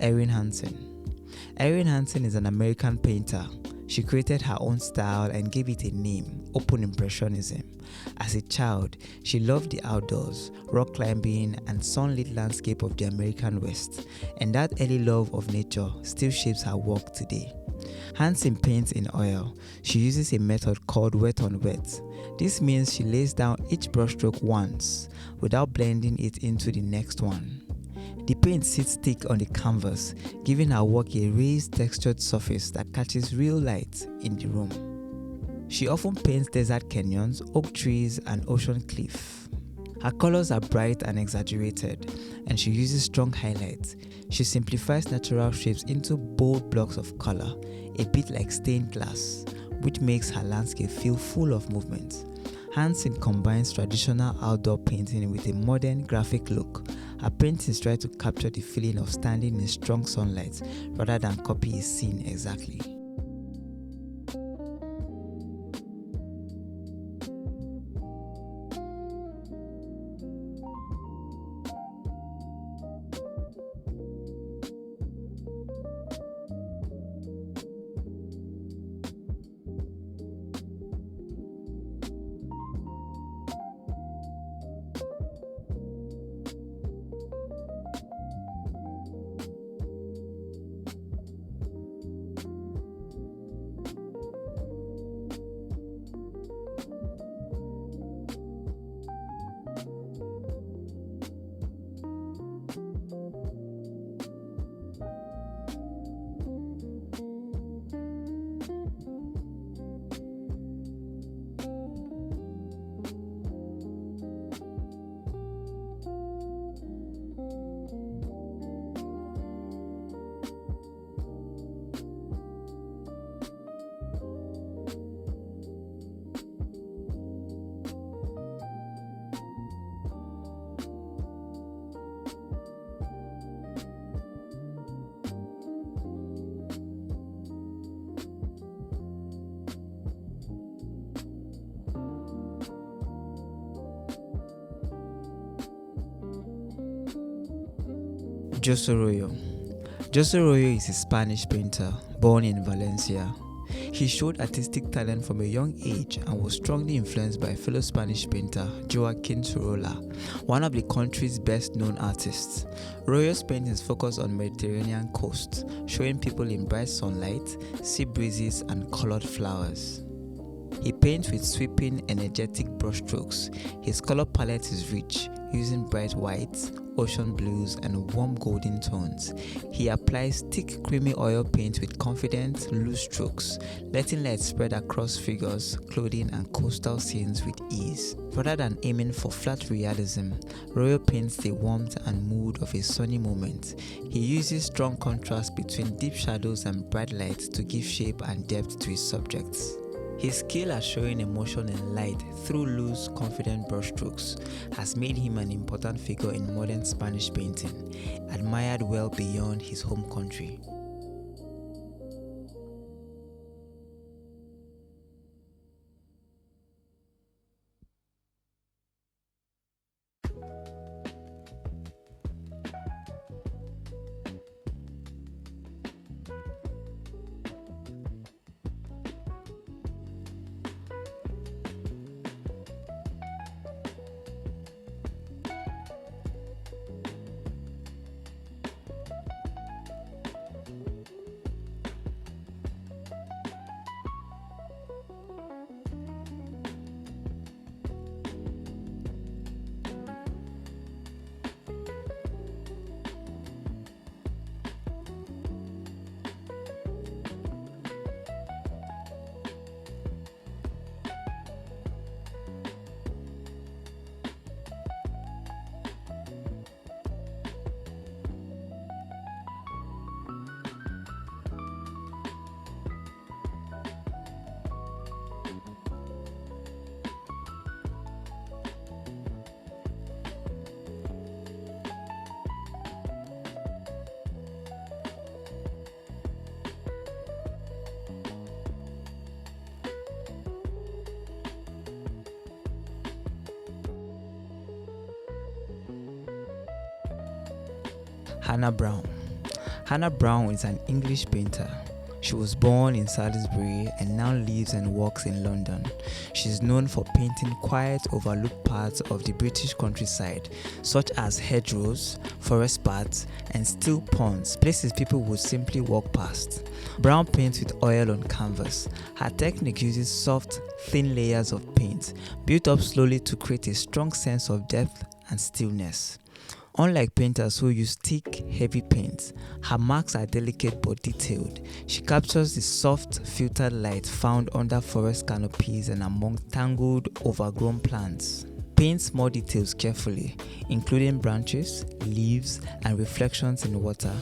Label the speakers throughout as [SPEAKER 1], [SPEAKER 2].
[SPEAKER 1] Erin Hanson. Erin Hanson is an American painter. She created her own style and gave it a name, Open Impressionism. As a child, she loved the outdoors, rock climbing, and sunlit landscape of the American West, and that early love of nature still shapes her work today. Hanson paints in oil. She uses a method called wet on wet. This means she lays down each brushstroke once, without blending it into the next one. The paint sits thick on the canvas, giving her work a raised textured surface that catches real light in the room. She often paints desert canyons, oak trees, and ocean cliff. Her colors are bright and exaggerated, and she uses strong highlights. She simplifies natural shapes into bold blocks of color, a bit like stained glass, which makes her landscape feel full of movement. Hanson combines traditional outdoor painting with a modern graphic look. Her paintings try to capture the feeling of standing in strong sunlight rather than copy a scene exactly. José Royo. José Royo is a Spanish painter born in Valencia. He showed artistic talent from a young age and was strongly influenced by fellow Spanish painter Joaquín Sorolla, one of the country's best-known artists. Royo's paintings focus on Mediterranean coast, showing people in bright sunlight, sea breezes, and colored flowers. He paints with sweeping, energetic brushstrokes. His color palette is rich, using bright whites, ocean blues, and warm golden tones. He applies thick, creamy oil paint with confident, loose strokes, letting light spread across figures, clothing, and coastal scenes with ease. Rather than aiming for flat realism, Royo paints the warmth and mood of a sunny moment. He uses strong contrast between deep shadows and bright light to give shape and depth to his subjects. His skill at showing emotion and light through loose, confident brushstrokes has made him an important figure in modern Spanish painting, admired well beyond his home country. Hannah Brown. Hannah Brown is an English painter. She was born in Salisbury and now lives and works in London. She is known for painting quiet, overlooked parts of the British countryside, such as hedgerows, forest paths, and still ponds, places people would simply walk past. Brown paints with oil on canvas. Her technique uses soft, thin layers of paint, built up slowly to create a strong sense of depth and stillness. Unlike painters who use thick, heavy paints, her marks are delicate but detailed. She captures the soft, filtered light found under forest canopies and among tangled, overgrown plants. Paint small details carefully, including branches, leaves, and reflections in water.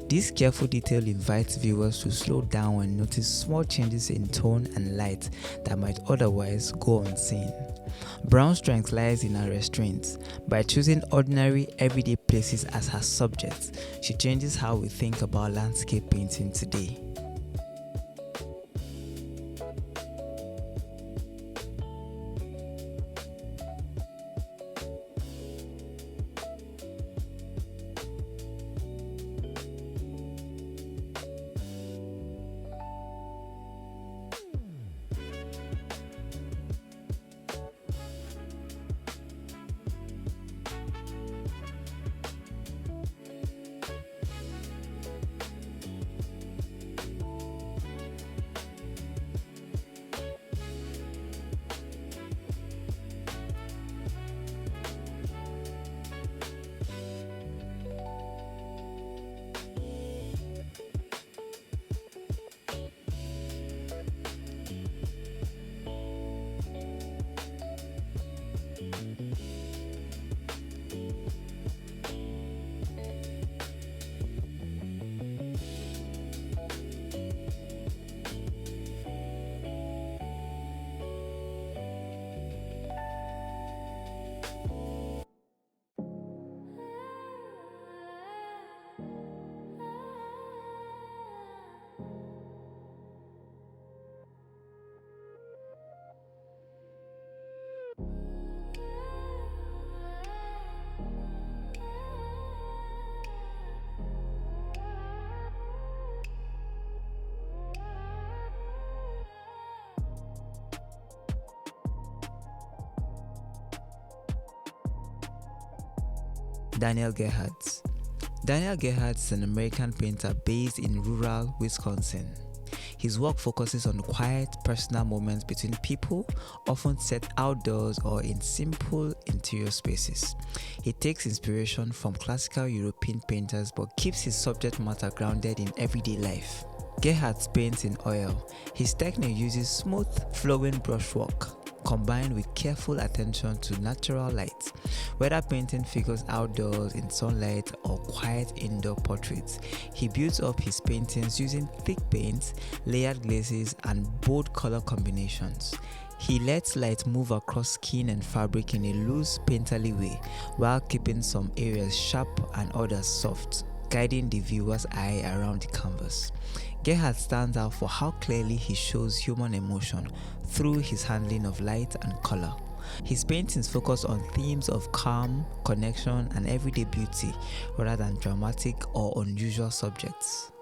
[SPEAKER 1] This careful detail invites viewers to slow down and notice small changes in tone and light that might otherwise go unseen. Brown's strength lies in her restraint. By choosing ordinary, everyday places as her subjects, she changes how we think about landscape painting today. Daniel Gerhartz. Daniel Gerhartz is an American painter based in rural Wisconsin. His work focuses on quiet, personal moments between people, often set outdoors or in simple interior spaces. He takes inspiration from classical European painters but keeps his subject matter grounded in everyday life. Gerhartz paints in oil. His technique uses smooth, flowing brushwork, combined with careful attention to natural light. Whether painting figures outdoors in sunlight or quiet indoor portraits, he builds up his paintings using thick paints, layered glazes, and bold color combinations. He lets light move across skin and fabric in a loose, painterly way, while keeping some areas sharp and others soft, guiding the viewer's eye around the canvas. Gerhardt stands out for how clearly he shows human emotion through his handling of light and color. His paintings focus on themes of calm, connection, and everyday beauty rather than dramatic or unusual subjects.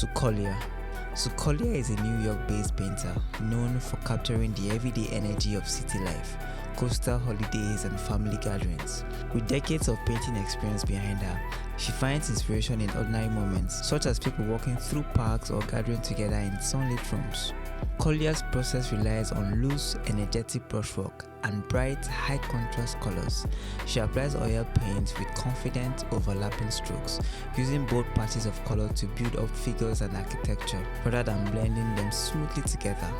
[SPEAKER 1] Collier. Collier is a New York-based painter known for capturing the everyday energy of city life, coastal holidays, and family gatherings. With decades of painting experience behind her, she finds inspiration in ordinary moments, such as people walking through parks or gathering together in sunlit rooms. Collier's process relies on loose, energetic brushwork and bright, high-contrast colors. She applies oil paint with confident, overlapping strokes, using bold patches of color to build up figures and architecture, rather than blending them smoothly together.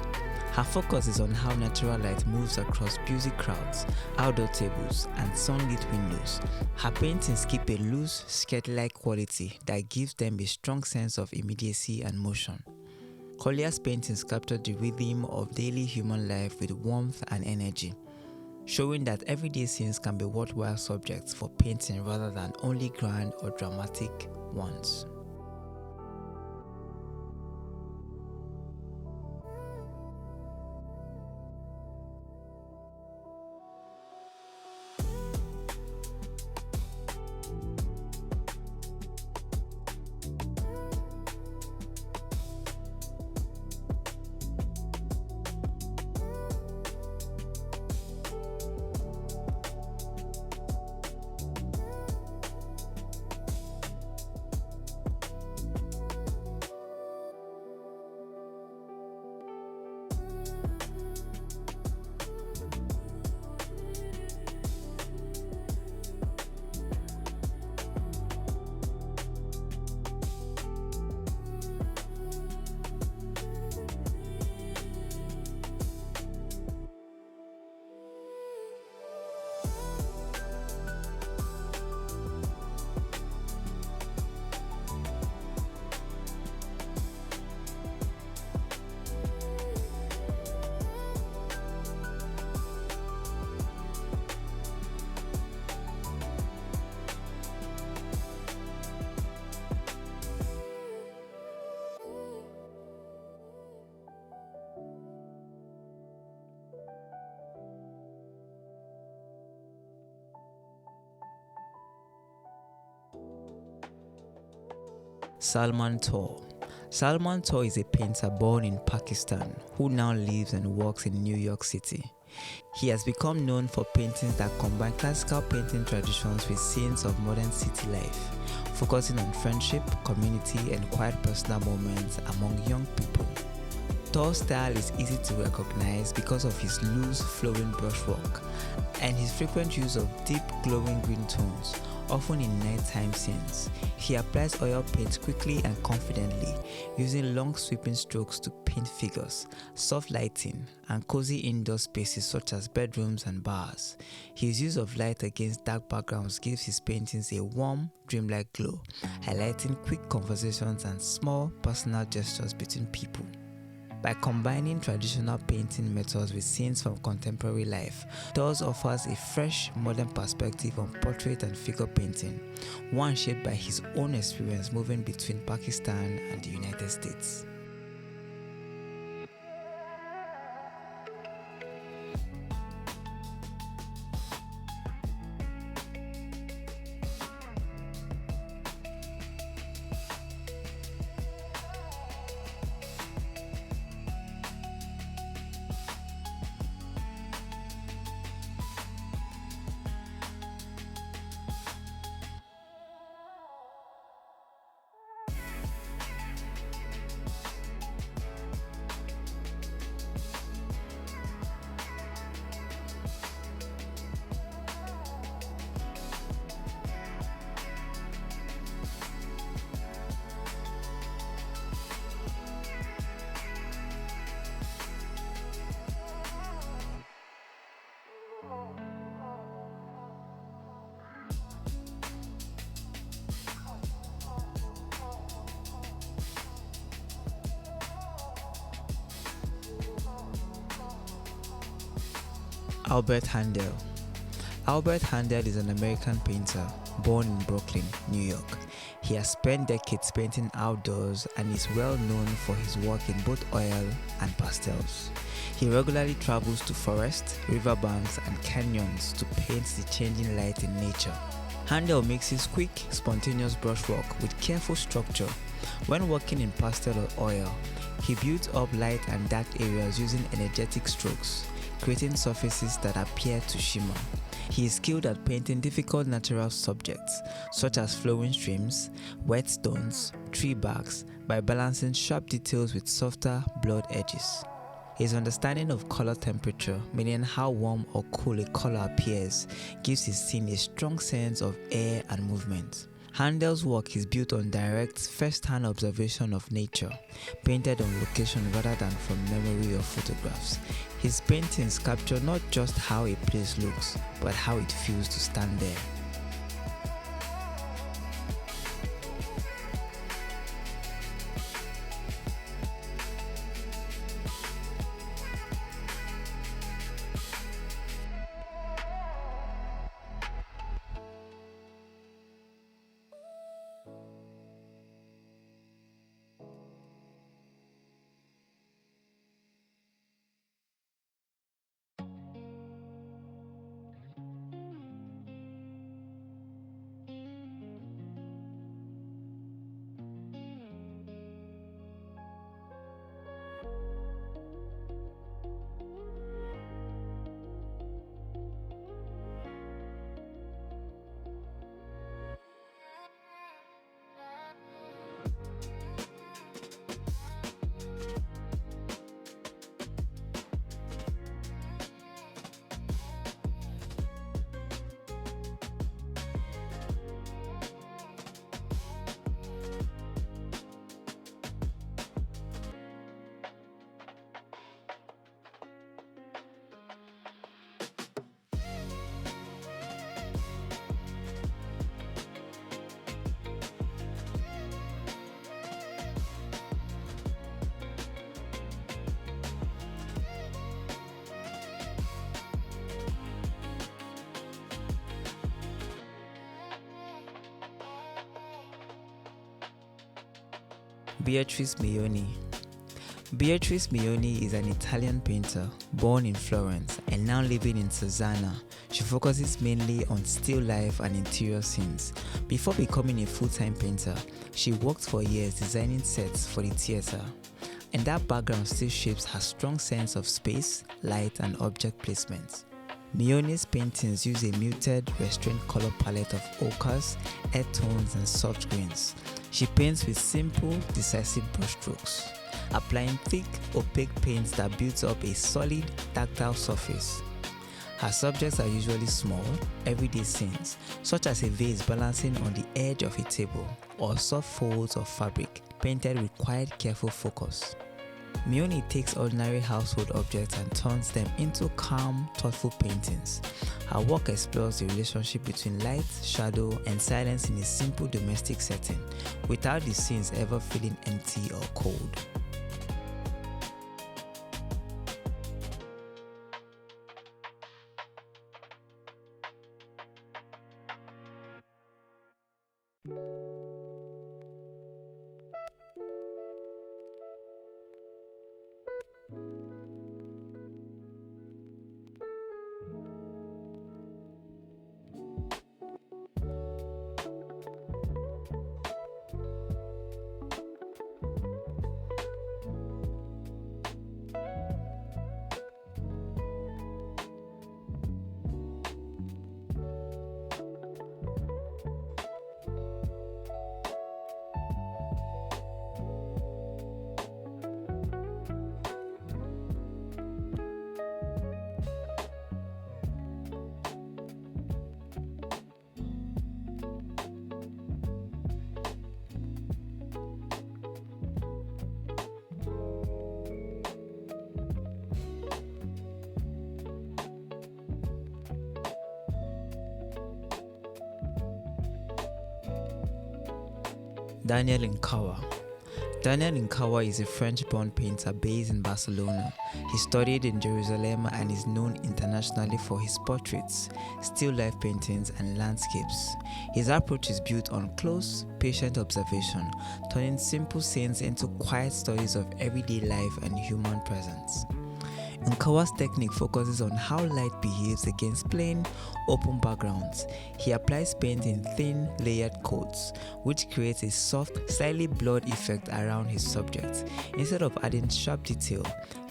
[SPEAKER 1] Her focus is on how natural light moves across busy crowds, outdoor tables, and sunlit windows. Her paintings keep a loose, sketch-like quality that gives them a strong sense of immediacy and motion. Collier's paintings capture the rhythm of daily human life with warmth and energy, showing that everyday scenes can be worthwhile subjects for painting rather than only grand or dramatic ones. Salman Toor. Salman Toor is a painter born in Pakistan who now lives and works in New York City. He has become known for paintings that combine classical painting traditions with scenes of modern city life, focusing on friendship, community, and quiet personal moments among young people. Toor's style is easy to recognize because of his loose, flowing brushwork and his frequent use of deep, glowing green tones, often in nighttime scenes. He applies oil paint quickly and confidently, using long sweeping strokes to paint figures, soft lighting, and cozy indoor spaces such as bedrooms and bars. His use of light against dark backgrounds gives his paintings a warm, dreamlike glow, highlighting quick conversations and small, personal gestures between people. By combining traditional painting methods with scenes from contemporary life, Toor offers a fresh, modern perspective on portrait and figure painting, one shaped by his own experience moving between Pakistan and the United States. Handell. Albert Handell is an American painter born in Brooklyn, New York. He has spent decades painting outdoors and is well known for his work in both oil and pastels. He regularly travels to forests, riverbanks, and canyons to paint the changing light in nature. Handell mixes quick, spontaneous brushwork with careful structure, When working in pastel or oil, he built up light and dark areas using energetic strokes, creating surfaces that appear to shimmer. He is skilled at painting difficult natural subjects, such as flowing streams, wet stones, tree barks, by balancing sharp details with softer, blurred edges. His understanding of color temperature, meaning how warm or cool a color appears, gives his scene a strong sense of air and movement. Handell's work is built on direct, first-hand observation of nature, painted on location rather than from memory or photographs. His paintings capture not just how a place looks, but how it feels to stand there. Beatrice Meoni. Beatrice Meoni is an Italian painter born in Florence and now living in Suzzana. She focuses mainly on still life and interior scenes. Before becoming a full-time painter, she worked for years designing sets for the theater. And that background still shapes her strong sense of space, light, and object placement. Meoni's paintings use a muted, restrained color palette of ochres, earth tones, and soft greens. She paints with simple, decisive brushstrokes, applying thick, opaque paints that builds up a solid, tactile surface. Her subjects are usually small, everyday scenes, such as a vase balancing on the edge of a table, or soft folds of fabric, painted with quiet, careful focus. Meoni takes ordinary household objects and turns them into calm, thoughtful paintings. Her work explores the relationship between light, shadow, and silence in a simple domestic setting, without the scenes ever feeling empty or cold. Enkaoua. Enkaoua is a French-born painter based in Barcelona. He studied in Jerusalem and is known internationally for his portraits, still life paintings, and landscapes. His approach is built on close, patient observation, turning simple scenes into quiet stories of everyday life and human presence. Enkaua's technique focuses on how light behaves against plain, open backgrounds. He applies paint in thin, layered coats, which creates a soft, slightly blurred effect around his subjects. Instead of adding sharp detail,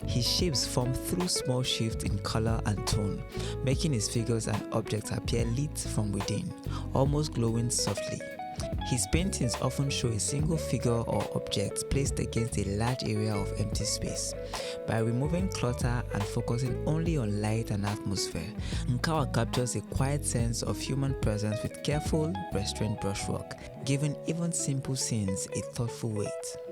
[SPEAKER 1] his shapes form through small shifts in color and tone, making his figures and objects appear lit from within, almost glowing softly. His paintings often show a single figure or object placed against a large area of empty space. By removing clutter and focusing only on light and atmosphere, Enkaoua captures a quiet sense of human presence with careful, restrained brushwork, giving even simple scenes a thoughtful weight.